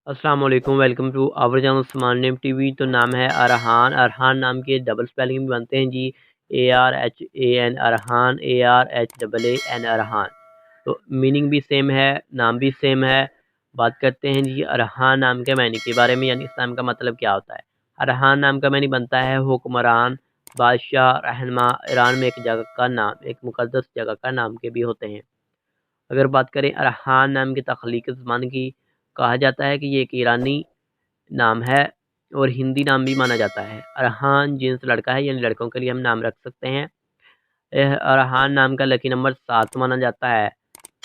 السلام علیکم، welcome to our channel Usman name TV وی۔ تو نام ہے ارحان۔ ارحان نام کے ڈبل سپیلنگ بھی بنتے ہیں جی، ARHAN ارحان، ARHAAN ارحان۔ تو میننگ بھی سیم ہے، نام بھی سیم ہے۔ بات کرتے ہیں جی ارحان نام کے معنی کے بارے میں، یعنی اس نام کا مطلب کیا ہوتا ہے۔ ارحان نام کا معنی بنتا ہے حکمران، بادشاہ، رہنما۔ ایران میں ایک جگہ کا نام، ایک مقدس جگہ کا نام کے بھی ہوتے ہیں۔ اگر بات کریں ارحان نام کی تخلیق زبان کی، کہا جاتا ہے کہ یہ ایک ایرانی نام ہے اور ہندی نام بھی مانا جاتا ہے۔ ارحان جنس لڑکا ہے، یعنی لڑکوں کے لیے ہم نام رکھ سکتے ہیں۔ ارحان نام کا لکی نمبر 7 مانا جاتا ہے،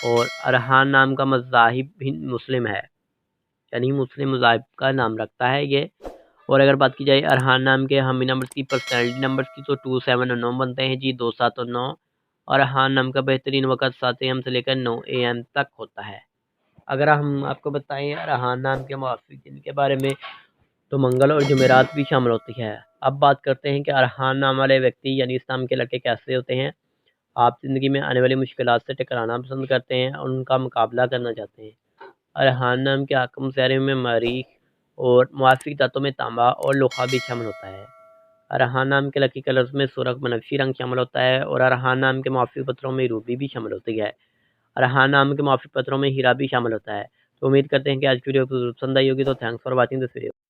اور ارحان نام کا مذاہب بھی مسلم ہے، یعنی مسلم مذاہب کا نام رکھتا ہے یہ۔ اور اگر بات کی جائے ارحان نام کے ہمی نمبرز کی، پرسنالٹی نمبرز کی، تو 2 7 اور 9 بنتے ہیں جی، 2 7 اور 9۔ ارحان نام کا بہترین وقت 7 AM سے لے کر 9 AM تک ہوتا ہے۔ اگر ہم آپ کو بتائیں ارحان نام کے موافق دن کے بارے میں، تو منگل اور جمعرات بھی شامل ہوتی ہے۔ اب بات کرتے ہیں کہ ارحان نام والے ویکتی یعنی اس نام کے لڑکے کیسے ہوتے ہیں۔ آپ زندگی میں آنے والی مشکلات سے ٹکرانا پسند کرتے ہیں اور ان کا مقابلہ کرنا چاہتے ہیں۔ ارحان نام کے حکم سیارے میں مریخ اور موافق تتوں میں تانبا اور لوہا بھی شامل ہوتا ہے۔ ارحان نام کے لکی کلرز میں سرخ بنفشی رنگ شامل ہوتا ہے، اور ارحان نام کے موافق پتھروں میں روبی بھی شامل ہوتی ہے۔ ارحان نام کے موافق پتھروں میں ہیرا بھی شامل ہوتا ہے۔ تو امید کرتے ہیں کہ آج کی ویڈیو کو ضرور پسند آئی ہوگی۔ تو thanks for watching this video.